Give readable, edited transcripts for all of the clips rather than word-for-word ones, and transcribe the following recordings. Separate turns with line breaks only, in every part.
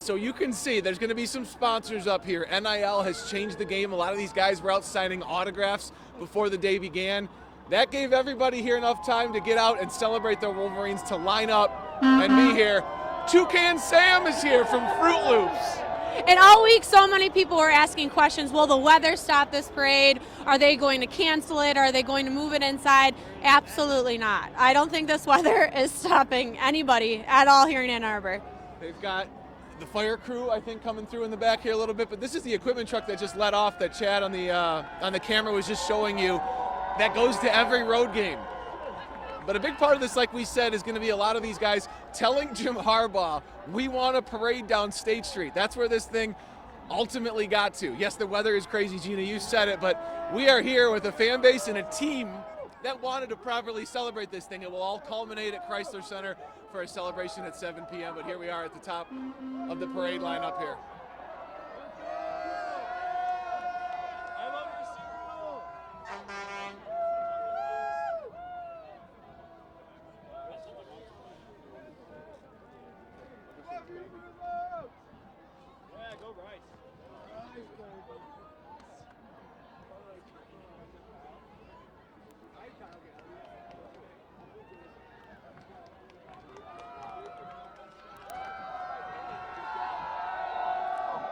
So you can see there's going to be some sponsors up here. NIL has changed the game. A lot of these guys were out signing autographs before the day began. That gave everybody here enough time to get out and celebrate their Wolverines, to line up and be here. Toucan Sam is here from Fruit Loops.
And all week, so many people were asking questions. Will the weather stop this parade? Are they going to cancel it? Are they going to move it inside? Absolutely not. I don't think this weather is stopping anybody at all here in Ann Arbor.
They've got the fire crew, I think, coming through in the back here a little bit, but this is the equipment truck that just let off that Chad on the camera was just showing you. That goes to every road game. But a big part of this, like we said, is going to be a lot of these guys telling Jim Harbaugh, we want a parade down State Street. That's where this thing ultimately got to. Yes, the weather is crazy, Gina, you said it, but we are here with a fan base and a team that wanted to properly celebrate this thing. It will all culminate at Chrysler Center for a celebration at 7 p.m., but here we are at the top of the parade line up here.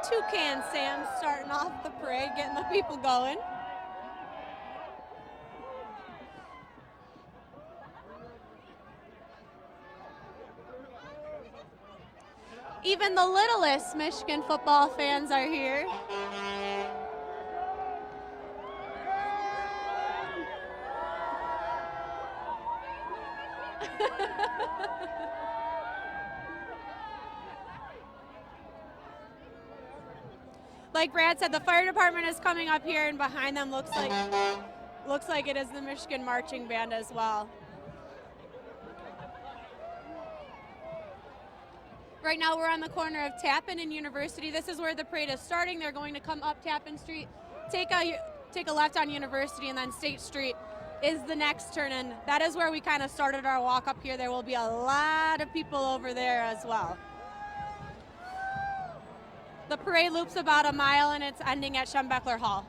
Toucan Sam starting off the parade, getting the people going. Even the littlest Michigan football fans are here. Like Brad said, the fire department is coming up here, and behind them looks like it is the Michigan marching band as well. Right now we're on the corner of Tappan and University. This is where the parade is starting. They're going to come up Tappan Street, take a left on University, and then State Street is the next turn, and that is where we kind of started our walk up here. There will be a lot of people over there as well. The parade loops about a mile, and it's ending at Schembechler Hall.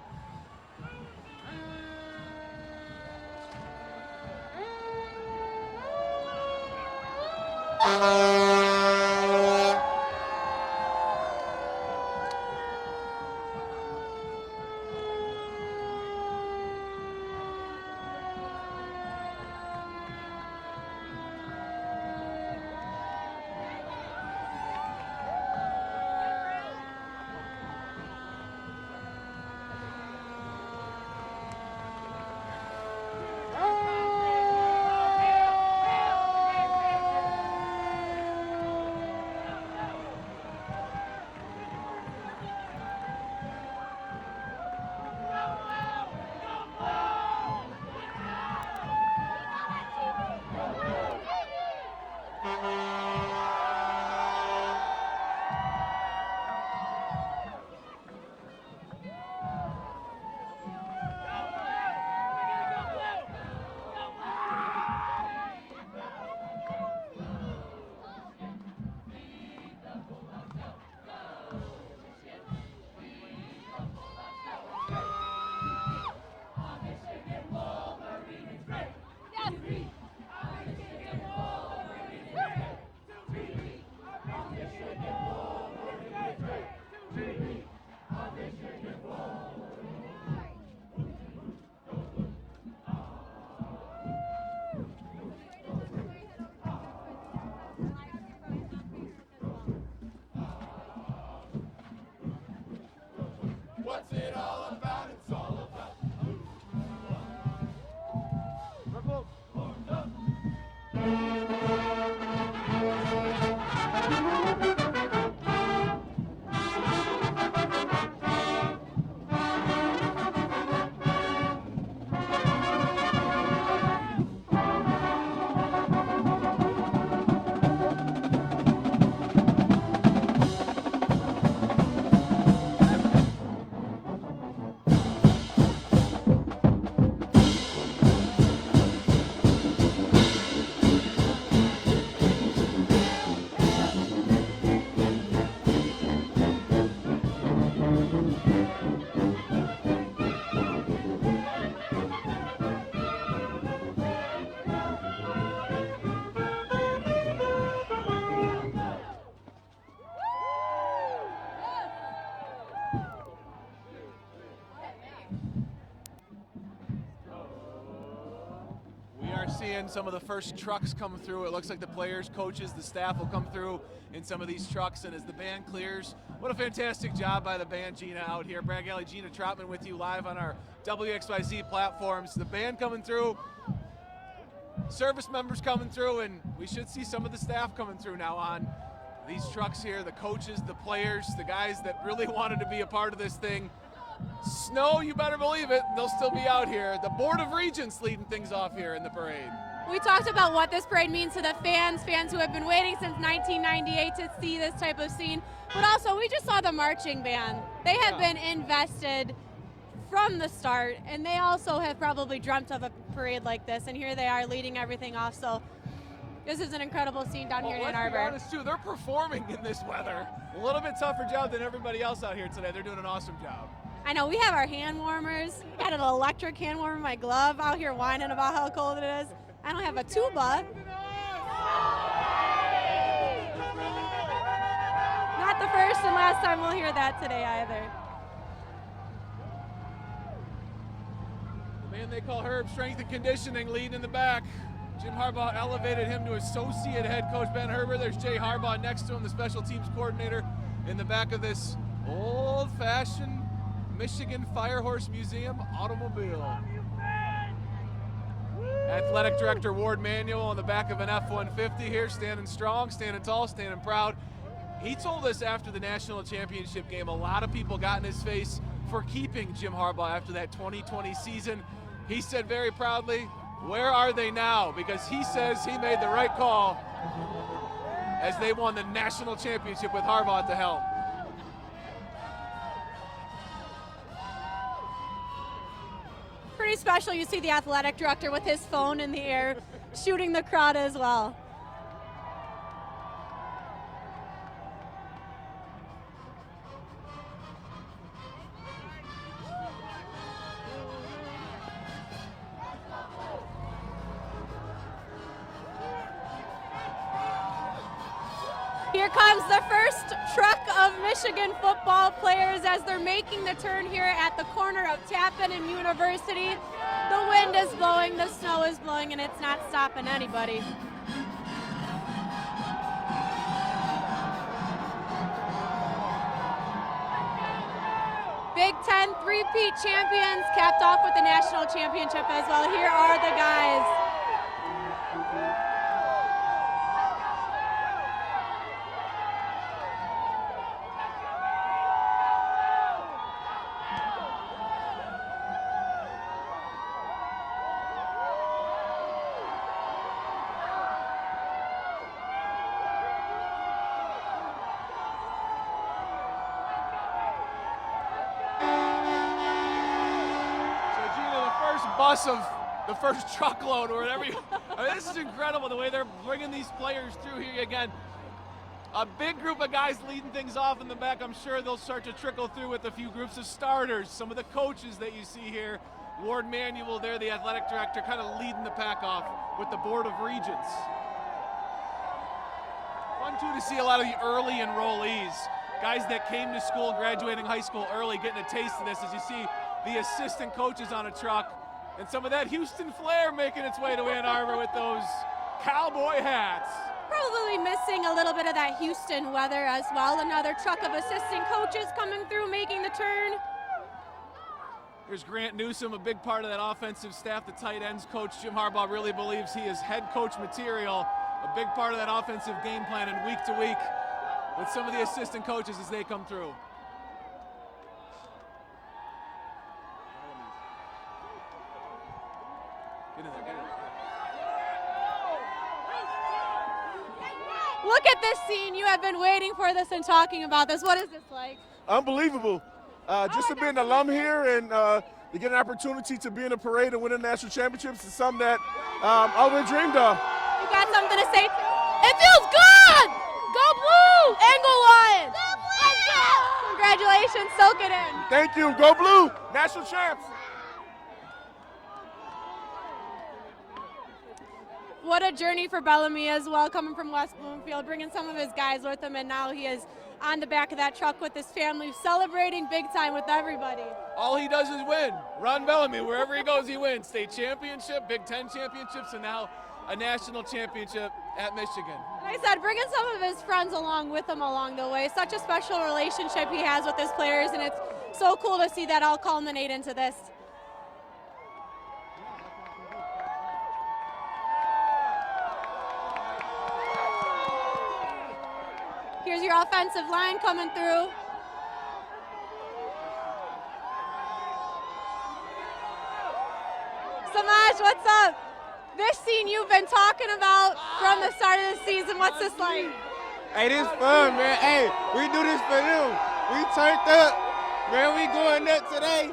What's it all about? It's all about
seeing some of the first trucks come through. It looks like the players, coaches, the staff will come through in some of these trucks. And as the band clears, what a fantastic job by the band, Gina, out here. Bragg Alley, Gina Troutman with you live on our WXYZ platforms. The band coming through, service members coming through, and we should see some of the staff coming through now on these trucks here, the coaches, the players, the guys that really wanted to be a part of this thing. Snow, you better believe it, they'll still be out here. The Board of Regents leading things off here in the parade.
We talked about what this parade means to the fans who have been waiting since 1998 to see this type of scene, but also we just saw the marching band. They have been invested from the start, and they also have probably dreamt of a parade like this, and here they are leading everything off. So this is an incredible scene down here in Ann Arbor.
Let's be honest too, they're performing in this weather. A little bit tougher job than everybody else out here today. They're doing an awesome job.
I know, we have our hand warmers. Got an electric hand warmer in my glove, out here whining about how cold it is. I don't have a tuba. Not the first and last time we'll hear that today either.
The man they call Herb, strength and conditioning, leading in the back. Jim Harbaugh elevated him to associate head coach Ben Herbert. There's Jay Harbaugh next to him, the special teams coordinator, in the back of this old-fashioned Michigan Firehorse Museum automobile. Athletic Director Ward Manuel on the back of an F-150 here, standing strong, standing tall, standing proud. He told us after the national championship game, a lot of people got in his face for keeping Jim Harbaugh after that 2020 season. He said very proudly, where are they now? Because he says he made the right call as they won the national championship with Harbaugh at the helm.
Pretty special. You see the athletic director with his phone in the air shooting the crowd as well. Here comes the first truck of Michigan football players as they're making the turn here at the corner of Tappan and University. The wind is blowing, the snow is blowing, and it's not stopping anybody. Big Ten three-peat champions capped off with the national championship as well. Here are the guys.
Bus of the first truckload or whatever. I mean, this is incredible the way they're bringing these players through here again. A big group of guys leading things off in the back. I'm sure they'll start to trickle through with a few groups of starters. Some of the coaches that you see here. Ward Manuel there, the athletic director, kind of leading the pack off with the Board of Regents. Fun too to see a lot of the early enrollees, guys that came to school, graduating high school early, getting a taste of this as you see the assistant coaches on a truck. And some of that Houston flair making its way to Ann Arbor with those cowboy hats.
Probably missing a little bit of that Houston weather as well. Another truck of assistant coaches coming through, making the turn.
Here's Grant Newsom, a big part of that offensive staff, the tight ends coach. Jim Harbaugh really believes he is head coach material, a big part of that offensive game plan and week to week with some of the assistant coaches as they come through.
Look at this scene. You have been waiting for this and talking about this. What is this like?
Unbelievable. Just to be an alum here and to get an opportunity to be in a parade and win a national championships is something that I always dreamed of.
You got something to say? It feels good! Go Blue! And go Lions! Go Blue! Congratulations, soak it in.
Thank you. Go Blue! National champs.
What a journey for Bellamy as well, coming from West Bloomfield, bringing some of his guys with him, and now he is on the back of that truck with his family, celebrating big time with everybody.
All he does is win. Ron Bellamy, wherever he goes, he wins. State championship, Big Ten championships, and now a national championship at Michigan.
Like I said, bringing some of his friends along with him along the way. Such a special relationship he has with his players, and it's so cool to see that all culminate into this. Here's your offensive line coming through. Samaj, what's up? This scene you've been talking about from the start of the season, what's this like?
Hey, this fun, man. Hey, we do this for them. We turned up. Man, we going up today.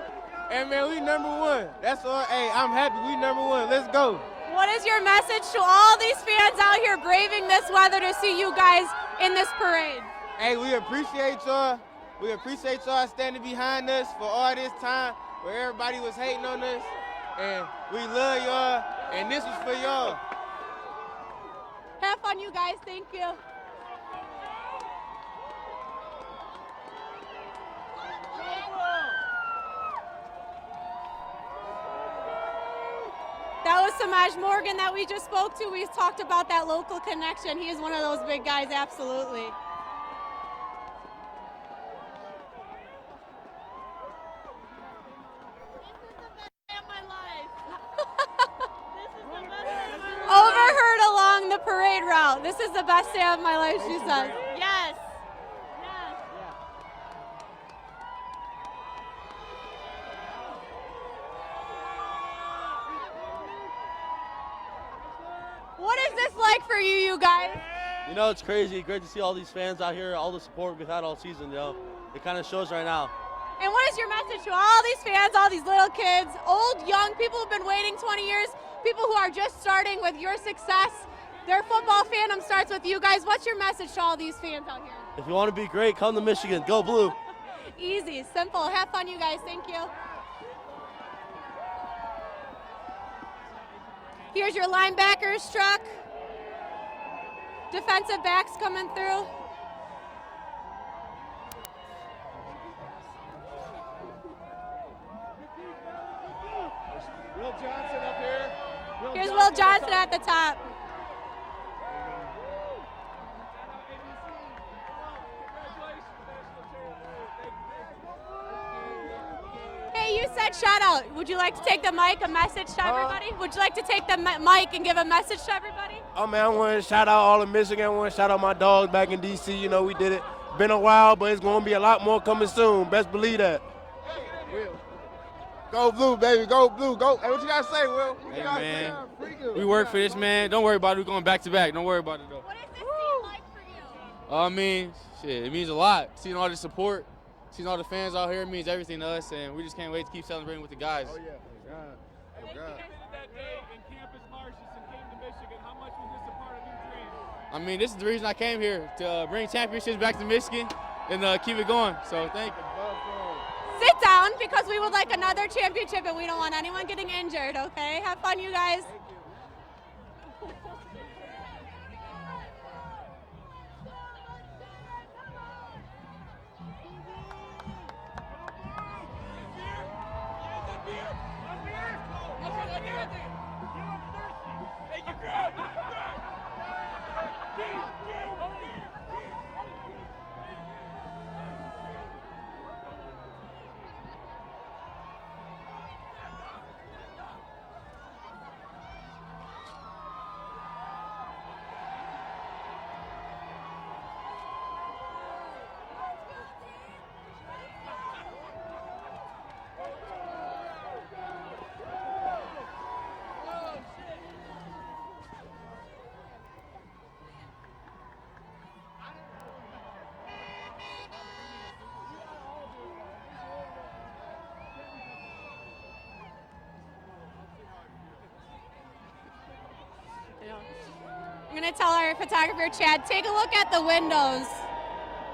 And, man, we #1. That's all. Hey, I'm happy we #1. Let's go.
What is your message to all these fans out here braving this weather to see you guys in this parade?
Hey, we appreciate y'all. We appreciate y'all standing behind us for all this time where everybody was hating on us. And we love y'all. And this was for y'all.
Have fun, you guys. Thank you. That was Samaj Morgan that we just spoke to. We talked about that local connection. He is one of those big guys, absolutely. Overheard along the parade route. This is the best day of my life, she says. Yes. Yes. What is this like for you guys?
You know, it's crazy. Great to see all these fans out here, all the support we've had all season, you know. It kind of shows right now.
And what is your message to all these fans, all these little kids, old, young, people who've been waiting 20 years, people who are just starting with your success? Their football fandom starts with you guys. What's your message to all these fans out here?
If you want to be great, come to Michigan. Go Blue.
Easy, simple. Have fun, you guys. Thank you. Here's your linebackers truck. Defensive backs coming through.
Will Johnson up here.
Here's Will Johnson at the top. Hey, you said shout out. Would you like to take the mic, a message to everybody? Would you like to take the mic and give a message to everybody?
Oh, man, I want to shout out all of Michigan. I want to shout out my dogs back in D.C. You know, we did it. Been a while, but it's going to be a lot more coming soon. Best believe that. Go Blue, baby. Go Blue. Go. Hey, what you got to say, Will? What you
Hey,
gotta
man.
say?
We work for this, man. Don't worry about it. We're going back to back. Don't worry about it, though.
What is this scene like for you?
I mean, shit, it means a lot. Seeing all the support, seeing all the fans out here, it means everything to us, and we just can't wait to keep celebrating with the guys.
Oh, yeah. Oh, God.
That day in Campus Martius and came to Michigan, how much was this a part of your dream?
I mean, this is the reason I came here, to bring championships back to Michigan and keep it going. So thank you.
Sit down, because we would like another championship and we don't want anyone getting injured, okay? Have fun, you guys. I'm gonna tell our photographer, Chad, take a look at the windows.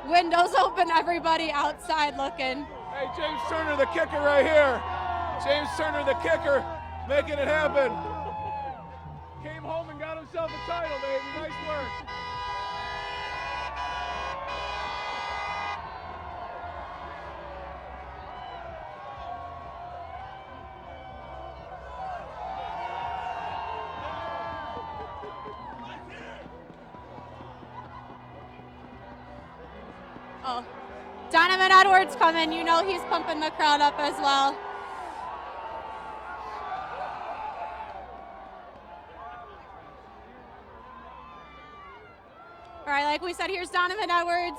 Windows open, everybody outside looking.
Hey, James Turner, the kicker right here. James Turner, the kicker, making it happen. Came home and got himself a title, baby. Nice work.
Oh, Donovan Edwards coming. You know he's pumping the crowd up as well. All right, like we said, here's Donovan Edwards,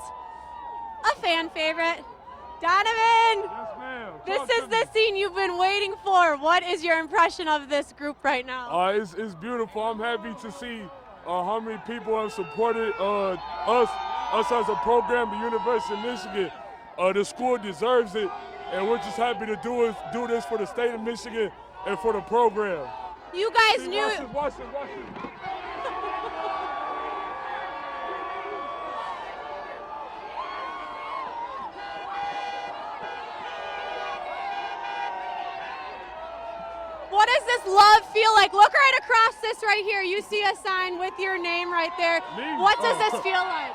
a fan favorite. Donovan,
Yes, ma'am.
this
Talk
is
to
the
me.
scene you've been waiting for. What is your impression of this group right now?
It's beautiful. I'm happy to see how many people have supported us as a program, the University of Michigan. The school deserves it, and we're just happy to do this for the state of Michigan and for the program.
You guys
See,
knew.
watch this.
What does this love feel like? Look right across this right here. You see a sign with your name right there.
Me?
What does this feel like?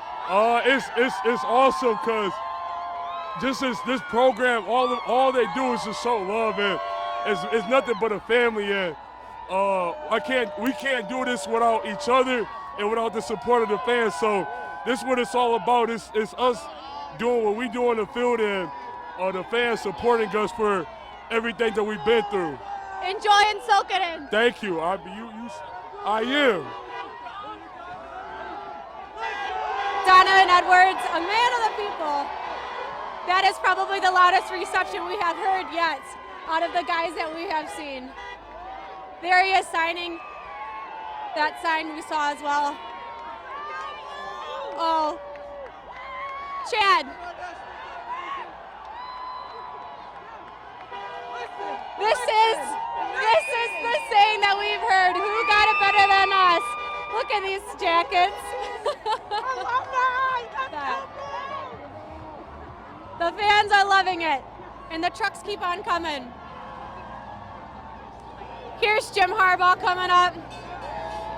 It's awesome because just this program, all they do is just show love, and it's nothing but a family. And we can't do this without each other and without the support of the fans. So this is what it's all about. It's us doing what we do on the field, and the fans supporting us for everything that we've been through.
Enjoy and soak it in.
Thank you. I am.
Donovan Edwards, a man of the people. That is probably the loudest reception we have heard yet out of the guys that we have seen. There he is signing that sign we saw as well. Oh, Chad. This is the saying that we've heard. Who got it better than us? Look at these jackets. The fans are loving it, and the trucks keep on coming. Here's Jim Harbaugh coming up.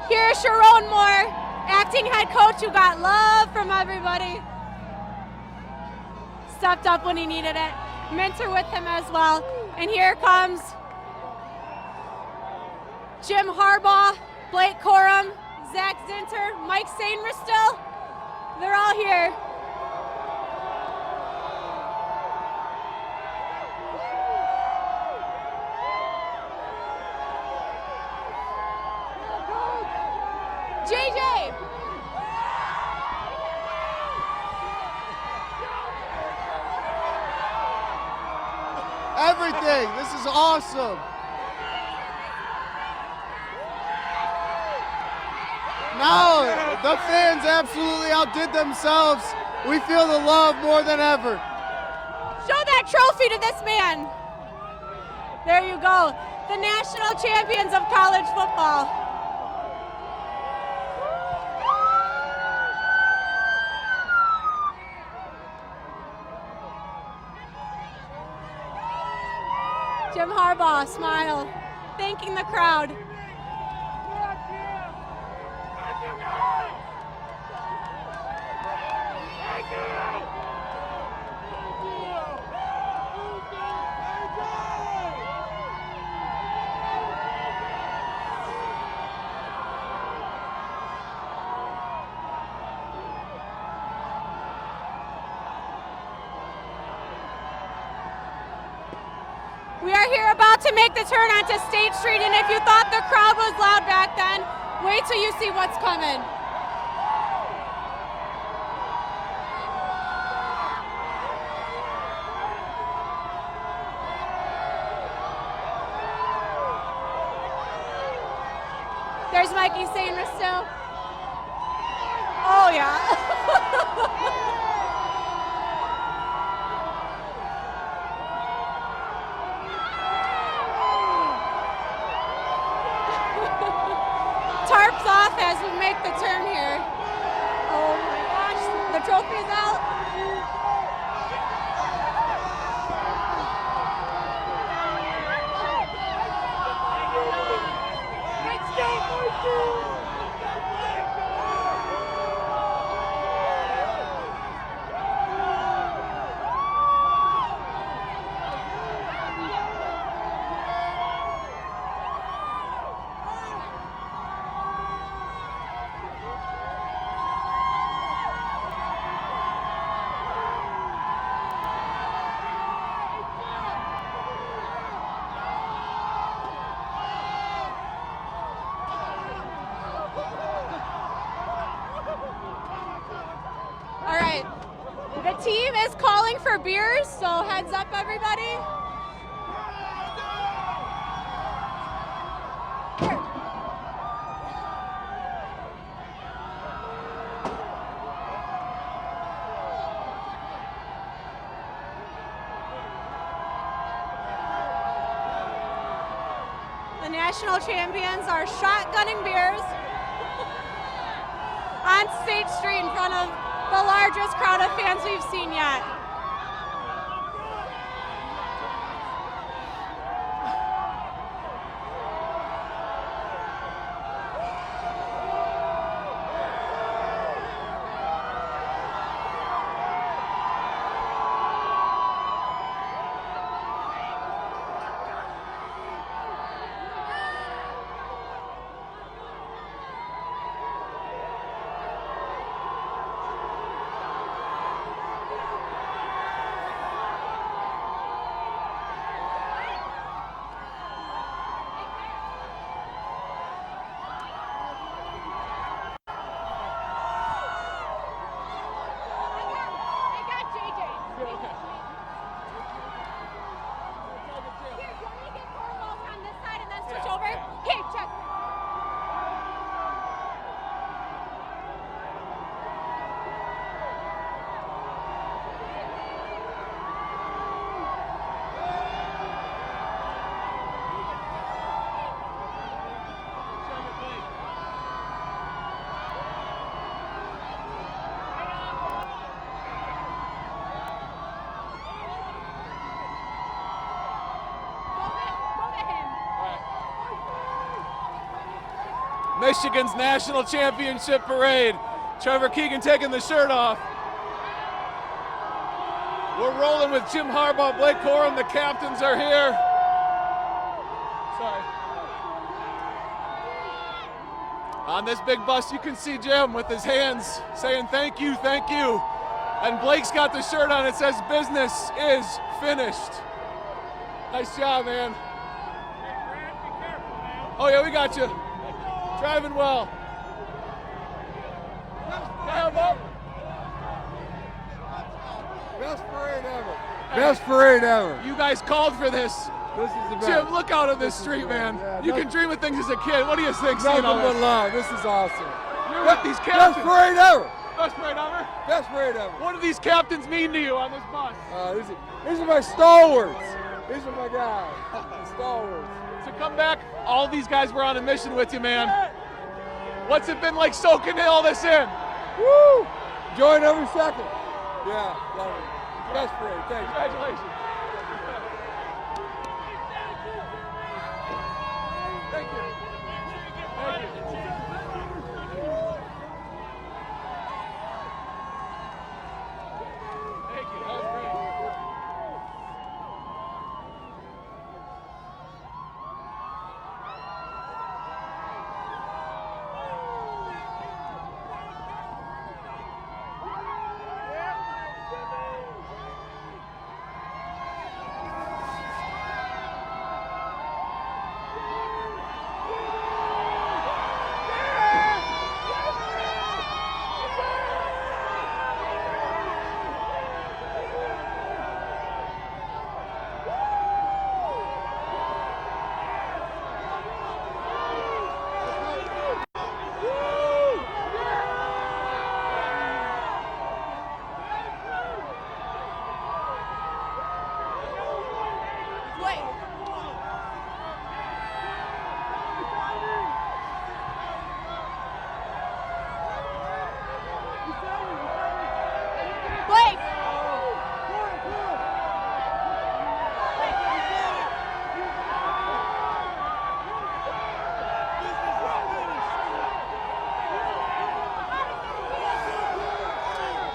Here's Sharon Moore, acting head coach, who got love from everybody. Stepped up when he needed it. Mentor with him as well. And here comes Jim Harbaugh, Blake Corum, Zach Zinter, Mike Sainristil. They're all here. JJ.
Everything. This is awesome. No, the fans absolutely outdid themselves. We feel the love more than ever.
Show that trophy to this man. There you go. The national champions of college football. Jim Harbaugh, smile, thanking the crowd. We are here about to make the turn onto State Street, and if you thought the crowd was loud back then, wait till you see what's coming. There's Mikey Sainristil. Oh yeah. Tarps off as we make the turn here. Oh my gosh, the trophy's out. Let's go, for beers, so heads up, everybody. The national champions are shotgunning beers on State Street in front of the largest crowd of fans we've seen yet.
Michigan's national championship parade. Trevor Keegan taking the shirt off. We're rolling with Jim Harbaugh, Blake Corum, the captains are here. Sorry. On this big bus, you can see Jim with his hands saying thank you, thank you. And Blake's got the shirt on, it says business is finished. Nice job, man. Oh yeah, we got you. Driving well.
Best parade ever. Best parade ever.
You guys called for this.
This is the best.
Jim, look out on this street, man.
Yeah,
you can dream of things as a kid. What do you think? Seeing
Nothing
all
but
this?
love. This is awesome.
You're with these captains.
Best parade ever.
Best parade ever?
Best parade ever.
What do these captains mean to you on this bus?
These are my stalwarts. These are my guys. Stalwarts.
To come back, all these guys were on a mission with you, man. What's it been like soaking all this in?
Woo! Enjoying every second. Yeah, love it. Best parade. Thanks.
Congratulations. Thank you. Thank you. Thank you. That was great.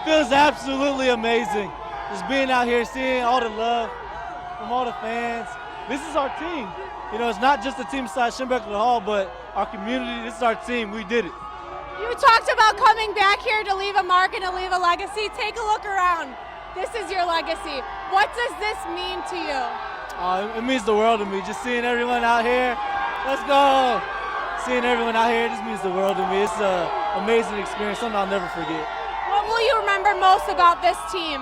Feels absolutely amazing. Just being out here, seeing all the love from all the fans. This is our team. You know, it's not just the team beside Schembechler Hall, but our community. This is our team. We did it.
You talked about coming back here to leave a mark and to leave a legacy. Take a look around. This is your legacy. What does this mean to you?
It means the world to me. Just seeing everyone out here. Let's go. Seeing everyone out here just means the world to me. It's an amazing experience, something I'll never forget.
What will you remember most about this team?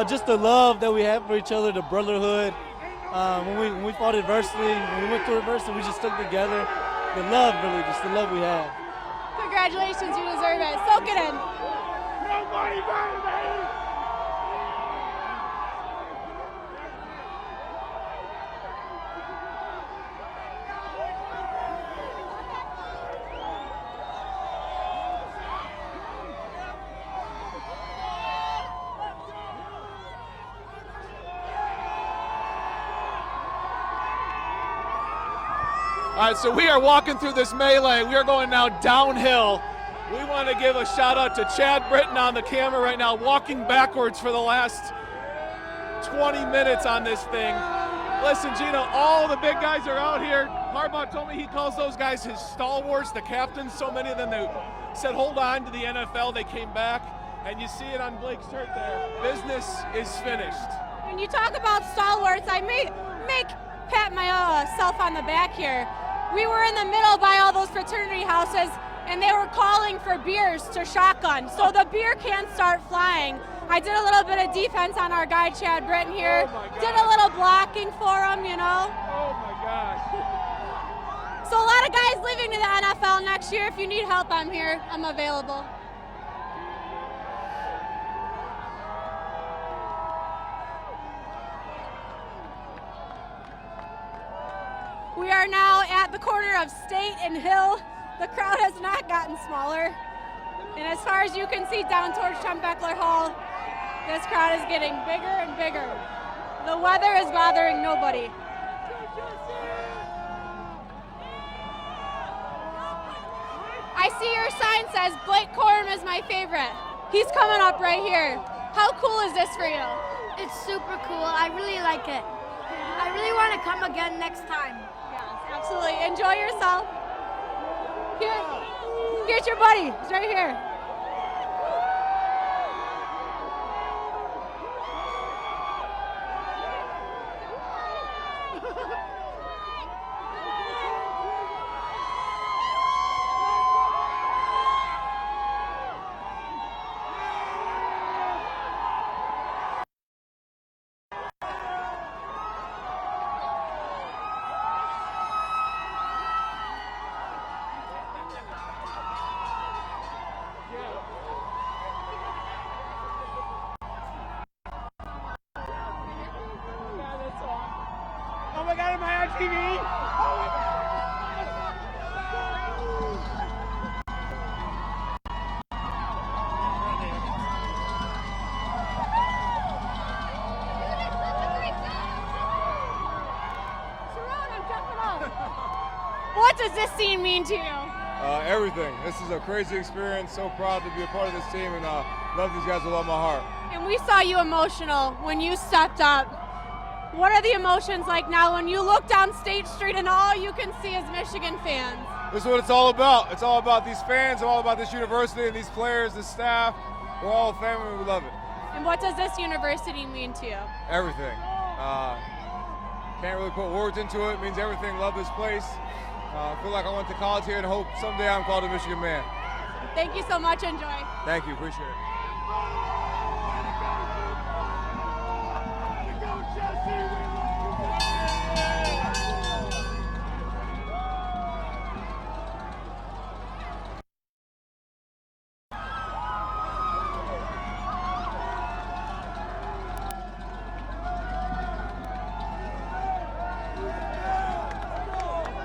just the love that we have for each other, the brotherhood. When we fought adversity, when we went through adversity, we just stuck together. The love, really, just the love we have.
Congratulations, you deserve it. Soak it in.
Nobody better, baby.
All right, so we are walking through this melee. We are going now downhill. We want to give a shout out to Chad Britton on the camera right now, walking backwards for the last 20 minutes on this thing. Listen, Gina, all the big guys are out here. Harbaugh told me he calls those guys his stalwarts, the captains. So many of them, they said, hold on to the NFL. They came back, and you see it on Blake's shirt there. Business is finished.
When you talk about stalwarts, I may pat myself on the back here. We were in the middle by all those fraternity houses, and they were calling for beers to shotgun, so the beer cans start flying. I did a little bit of defense on our guy Chad Britton here. Did a little blocking for him, you know.
Oh my gosh.
So a lot of guys leaving to the NFL next year. If you need help, I'm here. I'm available. We are now at the corner of State and Hill. The crowd has not gotten smaller. And as far as you can see down towards Schembechler Hall, this crowd is getting bigger and bigger. The weather is bothering nobody. I see your sign says Blake Corum is my favorite. He's coming up right here. How cool is this for you?
It's super cool. I really like it. I really want to come again next time.
Yes, absolutely. Enjoy yourself. Here's your buddy. He's right here.
Oh my God, am I on TV? Oh my God.
What does this scene mean to you?
Everything. This is a crazy experience. So proud to be a part of this team, and love these guys with all my heart.
And we saw you emotional when you stepped up. What are the emotions like now when you look down State Street and all you can see is Michigan fans?
This is what it's all about. It's all about these fans, all about this university and these players, the staff. We're all family, we love it.
And what does this university mean to you?
Everything. Can't really put words into it. It means everything. Love this place. I feel like I went to college here and hope someday I'm called a Michigan man.
Thank you so much. Enjoy.
Thank you. Appreciate it.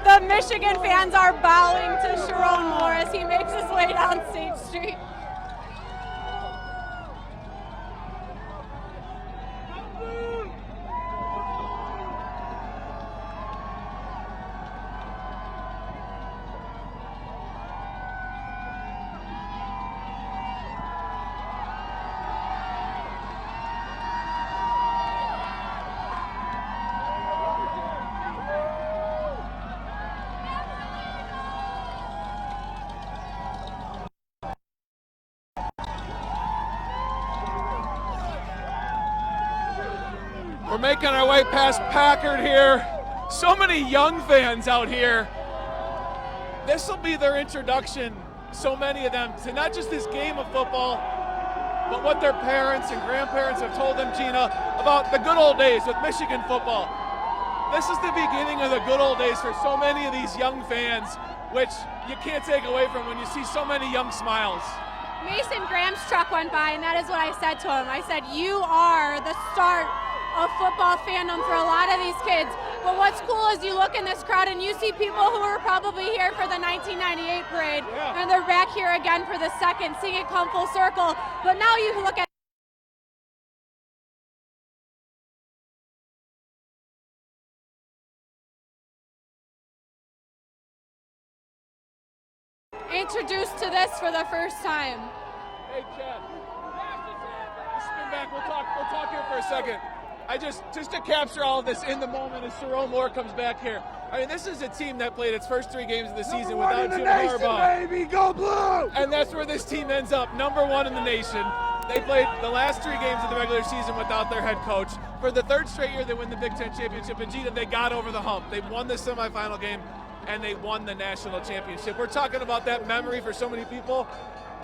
The Michigan fans are bowing to Sharon Moore as he makes his way down State Street.
We're making our way past Packard here. So many young fans out here. This will be their introduction, so many of them, to not just this game of football, but what their parents and grandparents have told them, Gina, about the good old days with Michigan football. This is the beginning of the good old days for so many of these young fans, which you can't take away from when you see so many young smiles.
Mason Graham's truck went by, and that is what I said to him. I said, you are the start of football fandom for a lot of these kids. But what's cool is you look in this crowd and you see people who were probably here for the 1998 parade, and they're back here again for the second, seeing it come full circle. But now you look at introduced to this for the first time.
Hey, Chad, spin back. We'll talk here for a second. Just to capture all of this in the moment as Sharon Moore comes back here. I mean, this is a team that played its first 3 games of the season without Jim Harbaugh.
Baby, go blue!
And that's where this team ends up, #1 in the nation. They played the last 3 games of the regular season without their head coach. For the 3rd straight year, they win the Big Ten championship. And Gina, they got over the hump. They won the semifinal game, and they won the national championship. We're talking about that memory for so many people.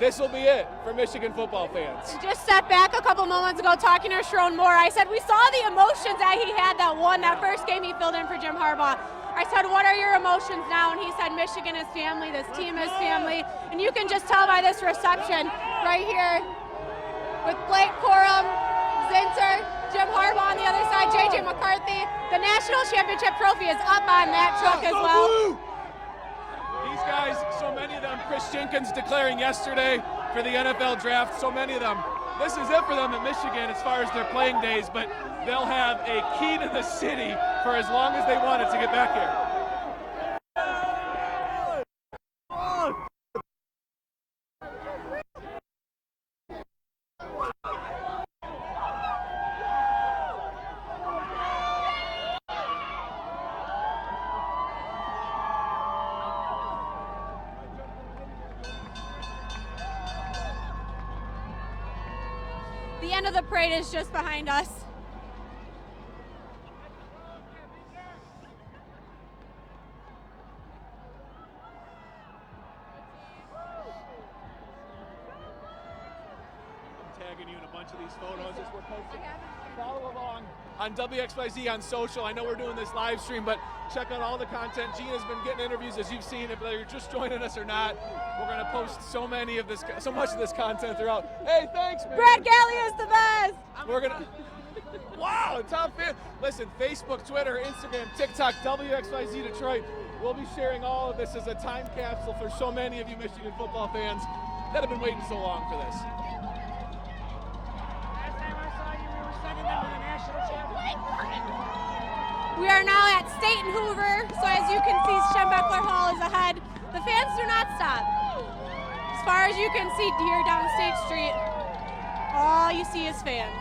This will be it for Michigan football fans.
Just stepped back a couple moments ago talking to Sharon Moore. I said, we saw the emotions that he had that won that first game he filled in for Jim Harbaugh. I said, what are your emotions now? And he said, Michigan is family, this team is family. And you can just tell by this reception right here with Blake Corum, Zinter, Jim Harbaugh on the other side, JJ McCarthy. The national championship trophy is up on that truck as well.
These guys, so many of them, Chris Jenkins declaring yesterday for the NFL draft, so many of them. This is it for them at Michigan as far as their playing days, but they'll have a key to the city for as long as they want it to get back here.
The end of the parade is just behind us.
I'm tagging you in a bunch of these photos as we're posting. Follow along on WXYZ on social. I know we're doing this live stream, but check out all the content. Gina's been getting interviews as you've seen it, whether you're just joining us or not. We're going to post so much of this content throughout. Hey, thanks, man.
Brad Galley is the best.
We're going to... Wow, top fan. Listen, Facebook, Twitter, Instagram, TikTok, WXYZ Detroit. We'll be sharing all of this as a time capsule for so many of you Michigan football fans that have been waiting so long for this.
Last time I saw you, we were sending them to the national championship.
We are now at State and Hoover, so as you can see, Schembechler Hall is ahead. The fans do not stop. As far as you can see here down State Street, all you see is fans.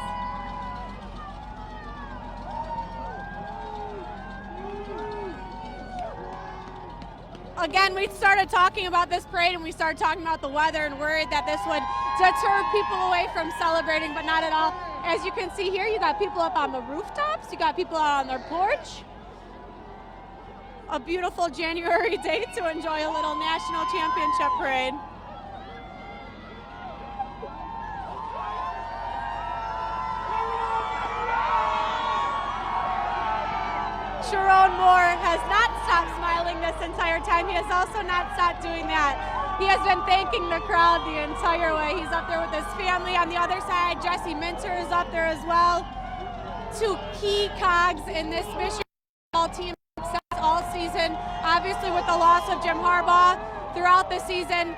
Again, we started talking about this parade and we started talking about the weather and worried that this would deter people away from celebrating, but not at all. As you can see here, you got people up on the rooftops, you got people out on their porch. A beautiful January day to enjoy a little national championship parade. Sharon Moore has not stopped smiling this entire time. He has also not stopped doing that. He has been thanking the crowd the entire way. He's up there with his family on the other side. Jesse Minter is up there as well. 2 key cogs in this Michigan team success all season. Obviously with the loss of Jim Harbaugh throughout the season,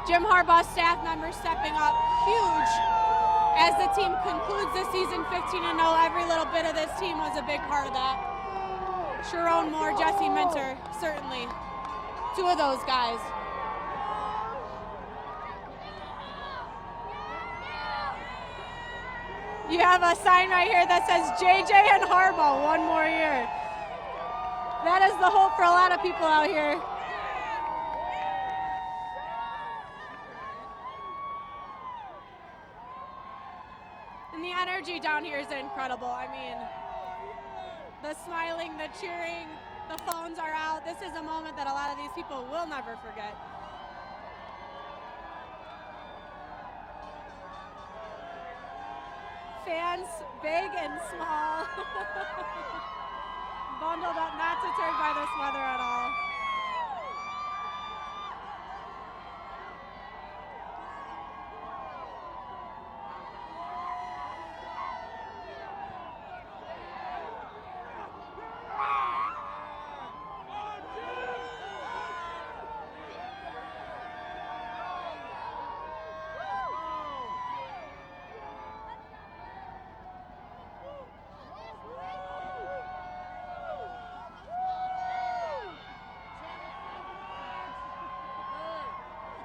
Jim Harbaugh's staff members stepping up huge as the team concludes the season 15-0. Every little bit of this team was a big part of that. Sharon Moore, Jesse Minter, certainly 2 of those guys. You have a sign right here that says JJ and Harbaugh, 1 more year. That is the hope for a lot of people out here. And the energy down here is incredible. I mean, the smiling, the cheering, the phones are out. This is a moment that a lot of these people will never forget. fans, big and small, bundled up, not deterred by this weather at all.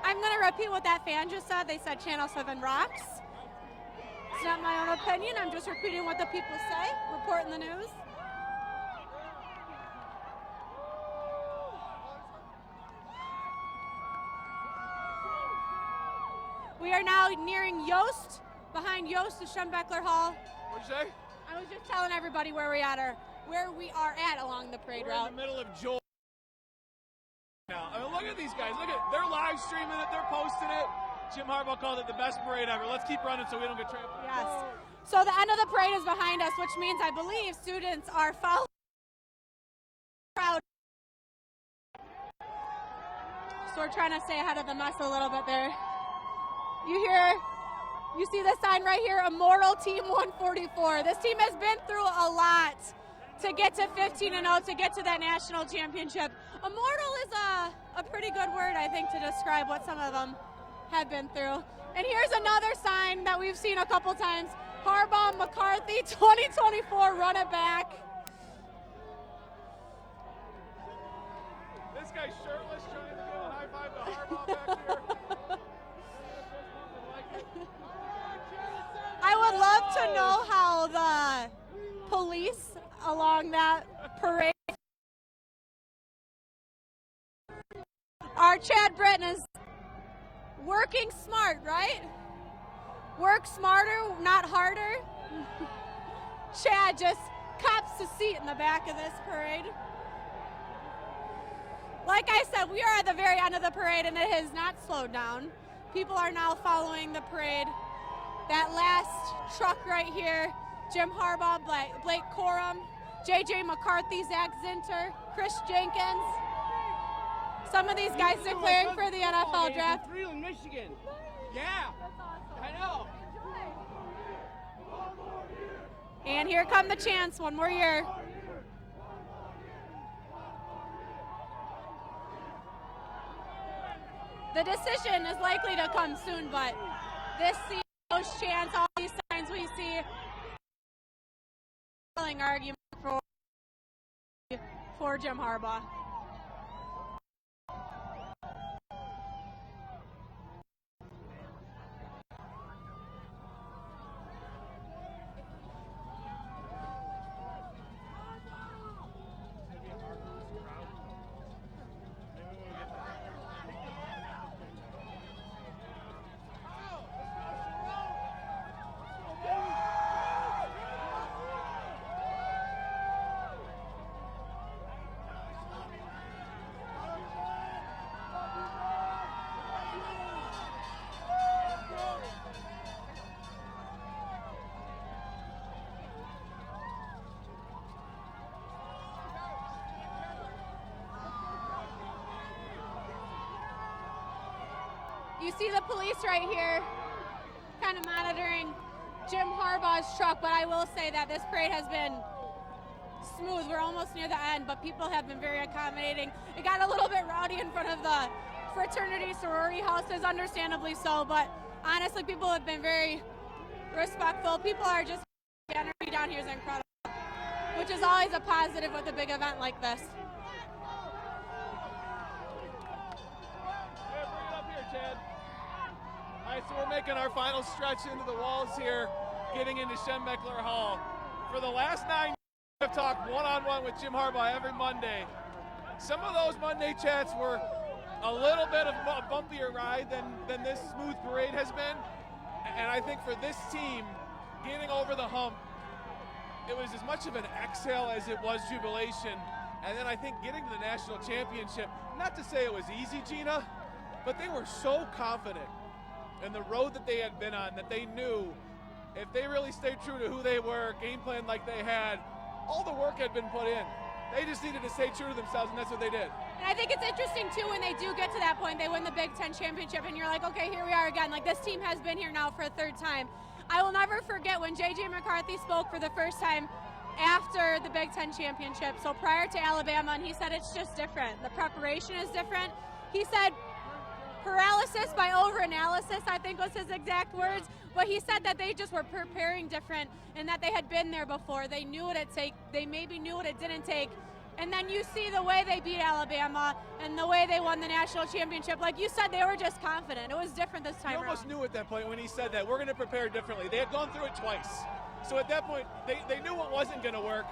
I'm going to repeat what that fan just said. They said Channel 7 rocks. It's not my own opinion. I'm just repeating what the people say, reporting the news. We are now nearing Yost. Behind Yost is Schembechler Hall.
What'd you say?
I was just telling everybody where we are at along the parade route.
In the middle of Joel. Now, I mean, look at these guys. Look at, they're live streaming it. They're posting it. Jim Harbaugh called it the best parade ever. Let's keep running so we don't get trampled.
Yes. So the end of the parade is behind us, which means I believe students are following the crowd. So we're trying to stay ahead of the mess a little bit there. You see this sign right here, Immortal Team 144. This team has been through a lot to get to 15-0, to get to that national championship. Immortal is a pretty good word, I think, to describe what some of them have been through. And here's another sign that we've seen a couple times. Harbaugh McCarthy 2024, run it back.
This guy's shirtless trying to give a high five to Harbaugh back here.
I would love to know how the police along that parade. Our Chad Britton is working smart, right? Work smarter, not harder. Chad just cops a seat in the back of this parade. Like I said, we are at the very end of the parade and it has not slowed down. People are now following the parade. That last truck right here, Jim Harbaugh, Blake Corum, J.J. McCarthy, Zach Zinter, Chris Jenkins. Some of these guys declaring for the NFL draft.
In Michigan. Yeah. I know.
And here come the chants, one more year. The decision is likely to come soon, but this season, those chants, all these signs we see, argument for Jim Harbaugh. You see the police right here kind of monitoring Jim Harbaugh's truck, but I will say that this parade has been smooth. We're almost near the end, but people have been very accommodating. It got a little bit rowdy in front of the fraternity sorority houses, understandably so, but honestly, people have been very respectful. People are just, the energy down here is incredible, which is always a positive with a big event like this.
All right, so we're making our final stretch into the walls here, getting into Schembechler Hall. For the last 9 years, I've talked one-on-one with Jim Harbaugh every Monday. Some of those Monday chats were a little bit of a bumpier ride than this smooth parade has been. And I think for this team, getting over the hump, it was as much of an exhale as it was jubilation. And then I think getting to the national championship, not to say it was easy, Gina, but they were so confident in the road that they had been on that they knew
if they really stayed true to who they were, game plan like they had, all the work had been put in. They just needed to stay true to themselves, and that's what they did.
And I think it's interesting, too, when they do get to that point, they win the Big Ten championship, and you're like, okay, here we are again. Like, this team has been here now for a third time. I will never forget when J.J. McCarthy spoke for the first time after the Big Ten championship. So prior to Alabama, and he said it's just different. The preparation is different. He said paralysis by overanalysis, I think was his exact words. But he said that they just were preparing different and that they had been there before. They knew what it take. They maybe knew what it didn't take. And then you see the way they beat Alabama and the way they won the national championship. Like you said, they were just confident. It was different this time
You almost
around.
knew at that point when he said that, we're going to prepare differently. They had gone through it twice. So at that point, they knew what wasn't going to work.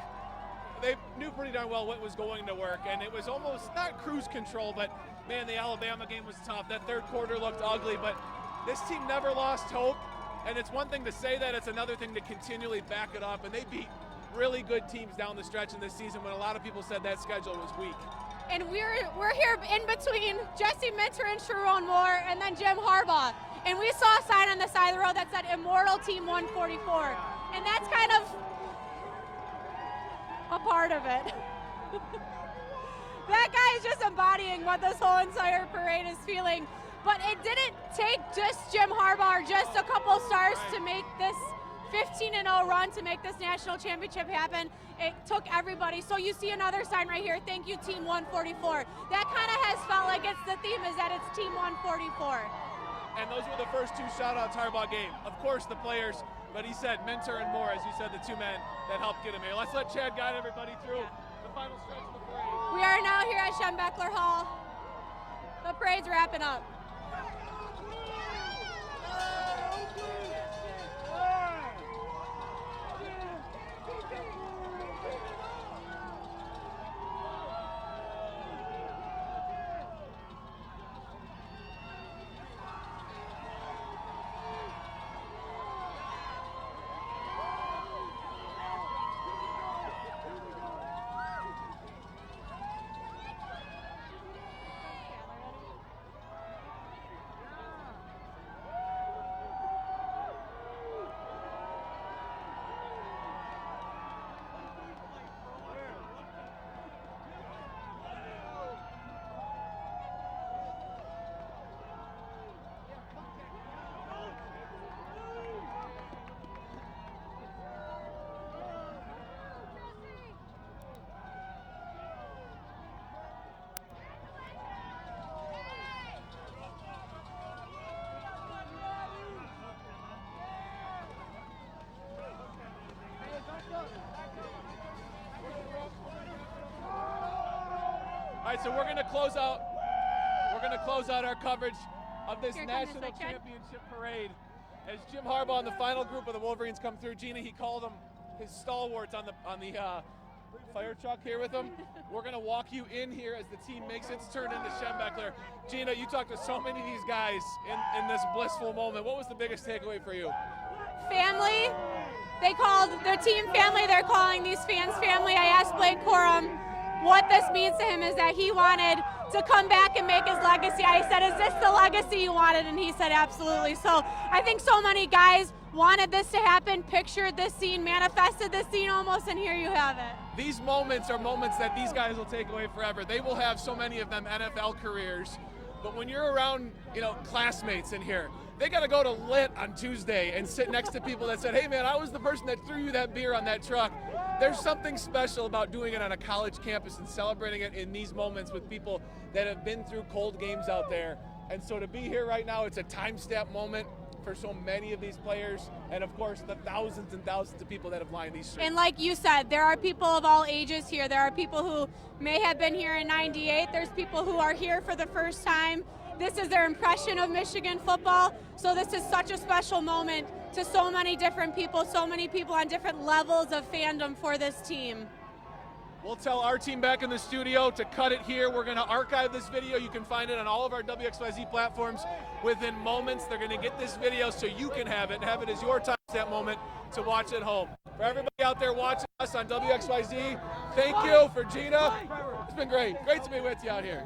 They knew pretty darn well what was going to work. And it was almost not cruise control, but man, the Alabama game was tough. That third quarter looked ugly, but this team never lost hope. And it's one thing to say that, it's another thing to continually back it up. And they beat really good teams down the stretch in this season when a lot of people said that schedule was weak.
And we're here in between Jesse Minter and Sharon Moore and then Jim Harbaugh. And we saw a sign on the side of the road that said Immortal Team 144. And that's kind of a part of it. That guy is just embodying what this whole entire parade is feeling. But it didn't take just Jim Harbaugh or just a couple stars to make this 15-0 run, to make this national championship happen. It took everybody. So you see another sign right here, thank you Team 144. That kind of has felt like it's the theme, is that it's Team 144.
And those were the first two shout-outs Harbaugh gave. Of course the players, but he said Minter and Moore, as you said, the two men that helped get him here. Let's let Chad guide everybody through the final stretch of the parade.
We are now here at Schembechler Hall. The parade's wrapping up.
All right, so we're going to close out our coverage of this national championship parade as Jim Harbaugh and the final group of the Wolverines come through. Gina, he called them his stalwarts on the fire truck here with him. We're going to walk you in here as the team makes its turn into Schembechler. Gina, you talked to so many of these guys in this blissful moment. What was the biggest takeaway for you?
Family. They called their team family. They're calling these fans family. I asked Blake Corum what this means to him, is that he wanted to come back and make his legacy. I said, is this the legacy you wanted? And he said, absolutely. So I think so many guys wanted this to happen, pictured this scene, manifested this scene almost, and here you have it.
These moments are moments that these guys will take away forever. They will have so many of them NFL careers, but when you're around, classmates in here, they got to go to Lit on Tuesday and sit next to people that said, hey man, I was the person that threw you that beer on that truck. There's something special about doing it on a college campus and celebrating it in these moments with people that have been through cold games out there. And so to be here right now, it's a time-stamp moment for so many of these players, and of course the thousands and thousands of people that have lined these streets.
And like you said, there are people of all ages here. There are people who may have been here in '98. There's people who are here for the first time. This is their impression of Michigan football. So this is such a special moment to so many different people, so many people on different levels of fandom for this team.
We'll tell our team back in the studio to cut it here. We're going to archive this video. You can find it on all of our WXYZ platforms within moments. They're going to get this video so you can have it and have it as your timestamp moment to watch at home. For everybody out there watching us on WXYZ, thank you. For Gina, it's been great. Great to be with you out here.